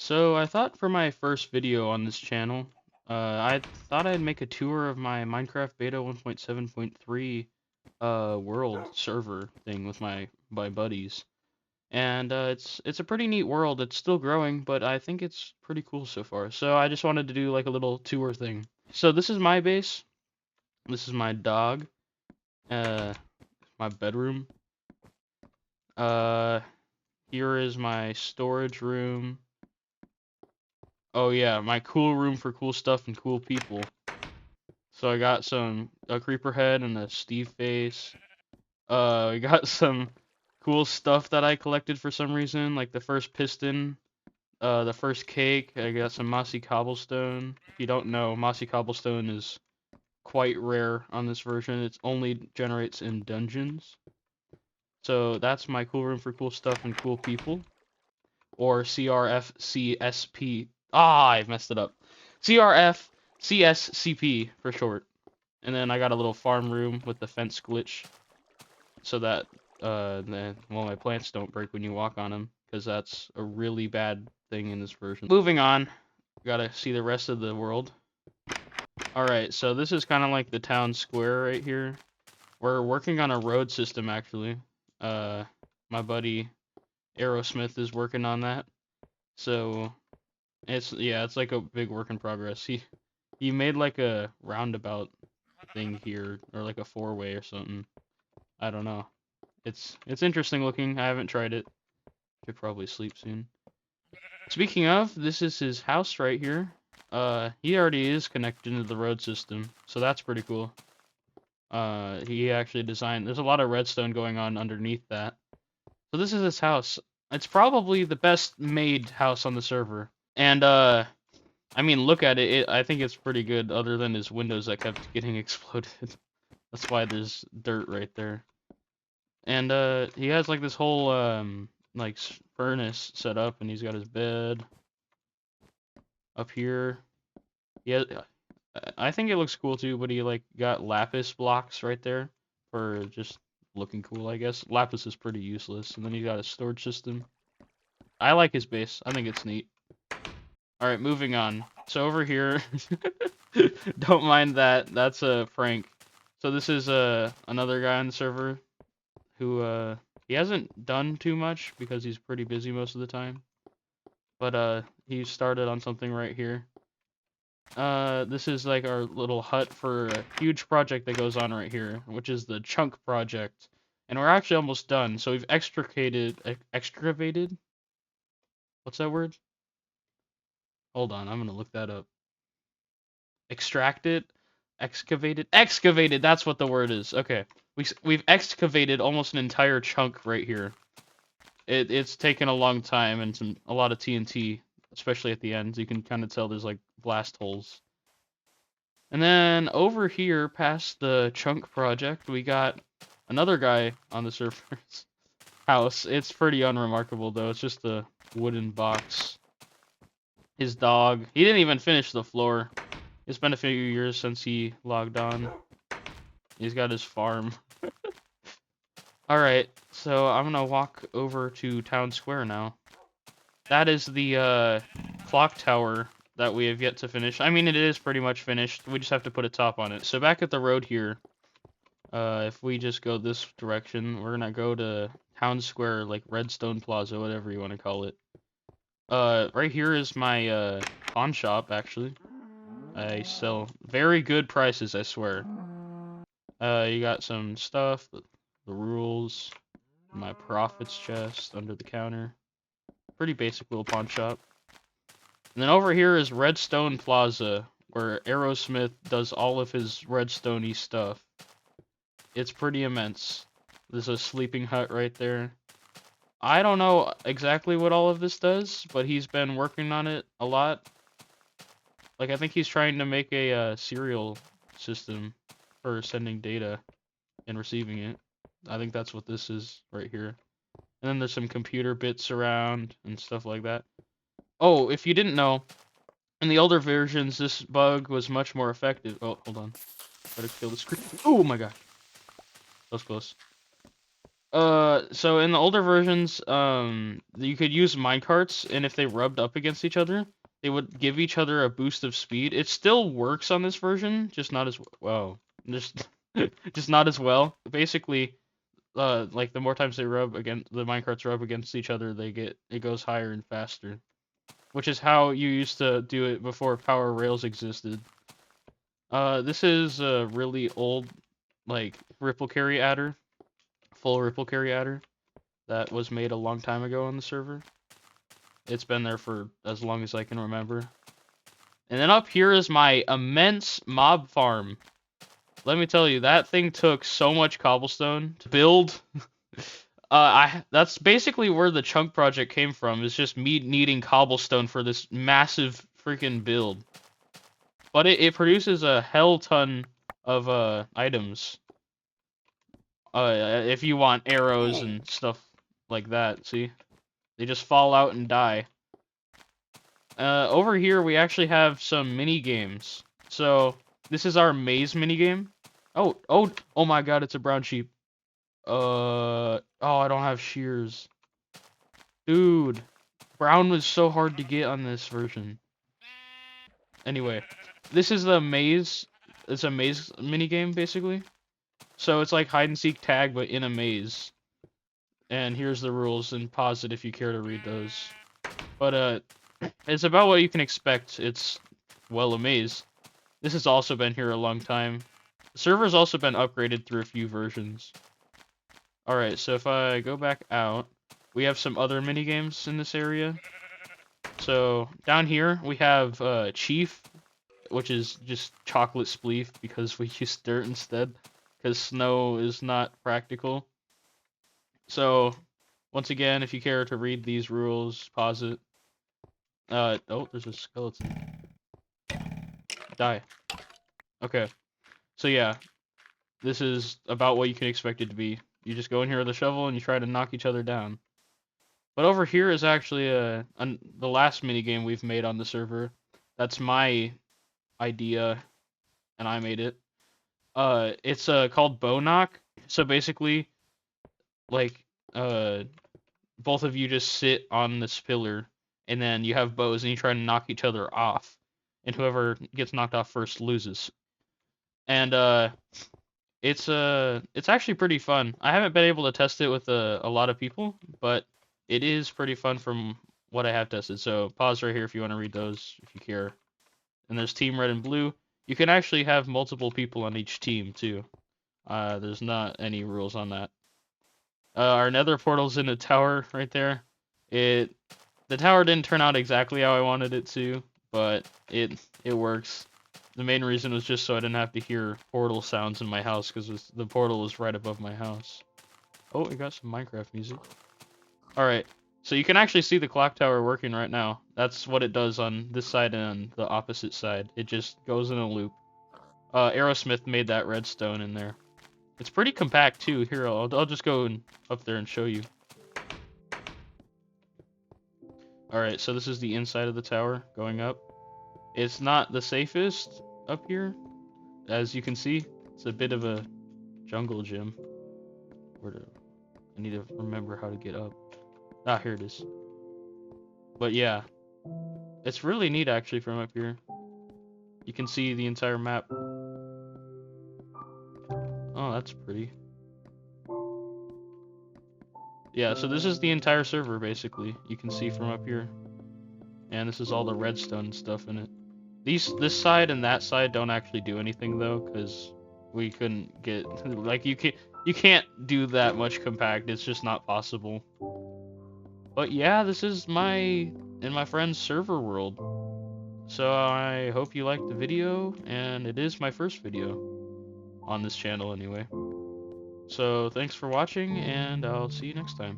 So I thought for my first video on this channel, I thought I'd make a tour of my Minecraft Beta 1.7.3 world server thing with my buddies. And it's a pretty neat world. It's still growing, but I think it's pretty cool so far. So I just wanted to do like a little tour thing. So this is my base. This is my dog. Uh, my bedroom. Uh, Here is my storage room. Oh yeah, my cool room for cool stuff and cool people. So I got a creeper head and a Steve face. I got some cool stuff that I collected for some reason, like the first piston, the first cake. I got some mossy cobblestone. If you don't know, mossy cobblestone is quite rare on this version. It only generates in dungeons. So that's my cool room for cool stuff and cool people, or CRFCSP. Ah, I messed it up. CRFCSCP for short. And then I got a little farm room with the fence glitch, so that my plants don't break when you walk on them, because that's a really bad thing in this version. Moving on, gotta see the rest of the world. Alright, so this is kind of like the town square right here. We're working on a road system, actually. My buddy Aerosmith is working on that. So it's like a big work in progress. He made like a roundabout thing here, or like a four-way or something. I don't know. It's interesting looking. I haven't tried it. Should probably sleep soon. Speaking of, this is his house right here. He already is connected into the road system, so that's pretty cool. He actually designed. There's a lot of redstone going on underneath that. So this is his house. It's probably the best made house on the server. And I mean, look at it. I think it's pretty good, other than his windows that kept getting exploded. That's why there's dirt right there. And he has like this whole like furnace set up, and he's got his bed up here. Yeah, I think it looks cool too, but he like got lapis blocks right there for just looking cool, I guess. Lapis is pretty useless. And then he got a storage system. I like his base. I think it's neat. All right, moving on. So over here, don't mind that. That's a prank. So this is another guy on the server who he hasn't done too much because he's pretty busy most of the time. But he started on something right here. This is like our little hut for a huge project that goes on right here, which is the chunk project. And we're actually almost done. So we've excavated? What's that word? Hold on, I'm gonna look that up. Extracted? Excavated, that's what the word is. Okay. We've excavated almost an entire chunk right here. It's taken a long time and a lot of TNT, especially at the end. You can kind of tell there's like blast holes. And then over here, past the chunk project, we got another guy on the server's house. It's pretty unremarkable though. It's just a wooden box. His dog. He didn't even finish the floor. It's been a few years since he logged on. He's got his farm. Alright, so I'm gonna walk over to Town Square now. That is the clock tower that we have yet to finish. I mean, it is pretty much finished. We just have to put a top on it. So back at the road here, if we just go this direction, we're gonna go to Town Square, like Redstone Plaza, whatever you want to call it. Right here is my pawn shop, actually. I sell very good prices, I swear. You got some stuff, the rules, my profits chest under the counter. Pretty basic little pawn shop. And then over here is Redstone Plaza, where Aerosmith does all of his redstone-y stuff. It's pretty immense. There's a sleeping hut right there. I don't know exactly what all of this does, but he's been working on it a lot. Like, I think he's trying to make a serial system for sending data and receiving it. I think that's what this is right here. And then there's some computer bits around and stuff like that. Oh, if you didn't know, in the older versions, this bug was much more effective. Oh, hold on. Better kill the screen. Oh my god. That was close. So in the older versions, you could use minecarts, and if they rubbed up against each other, they would give each other a boost of speed. It still works on this version, just not as well. Just, just not as well. Basically, like the more times the minecarts rub against each other, it goes higher and faster. Which is how you used to do it before power rails existed. This is a really old, like, ripple carry adder. Full ripple carry adder that was made a long time ago on the server. It's been there for as long as I can remember. And then up here is my immense mob farm. Let me tell you, that thing took so much cobblestone to build. That's basically where the chunk project came from. Is just me needing cobblestone for this massive freaking build. But it produces a hell ton of items. If you want arrows and stuff like that, see? They just fall out and die. Over here we actually have some mini games. So this is our maze mini game. Oh my God! It's a brown sheep. Oh, I don't have shears. Dude, brown was so hard to get on this version. Anyway, this is the maze. It's a maze mini game basically. So it's like hide and seek tag, but in a maze. And here's the rules, and pause it if you care to read those. But it's about what you can expect. It's, well, a maze. This has also been here a long time. The server's also been upgraded through a few versions. Alright, so if I go back out, we have some other minigames in this area. So down here we have Chief, which is just chocolate spleef because we use dirt instead, because snow is not practical. So once again, if you care to read these rules, pause it. Oh, there's a skeleton. Die. Okay. So yeah, this is about what you can expect it to be. You just go in here with a shovel and you try to knock each other down. But over here is actually the last minigame we've made on the server. That's my idea, and I made it. It's called Bow Knock. So basically, like, both of you just sit on this pillar, and then you have bows, and you try to knock each other off, and whoever gets knocked off first loses. And it's actually pretty fun. I haven't been able to test it with a lot of people, but it is pretty fun from what I have tested. So pause right here if you want to read those, if you care. And there's Team Red and Blue. You can actually have multiple people on each team too. There's not any rules on that. Our nether portal's in the tower right there. The tower didn't turn out exactly how I wanted it to, but it works. The main reason was just so I didn't have to hear portal sounds in my house, because the portal was right above my house. Oh, we got some Minecraft music. Alright, so you can actually see the clock tower working right now. That's what it does on this side and on the opposite side. It just goes in a loop. Aerosmith made that redstone in there. It's pretty compact too. Here, I'll just go up there and show you. Alright, so this is the inside of the tower going up. It's not the safest up here, as you can see. It's a bit of a jungle gym. I need to remember how to get up. Ah, here it is. But yeah, it's really neat actually from up here. You can see the entire map. Oh, that's pretty. Yeah, so this is the entire server basically. You can see from up here. And this is all the redstone stuff in it. This side and that side don't actually do anything though, because we couldn't get, like, you can't do that much compact. It's just not possible. But yeah, this is my and my friend's server world. So I hope you liked the video, and it is my first video on this channel anyway. So thanks for watching, and I'll see you next time.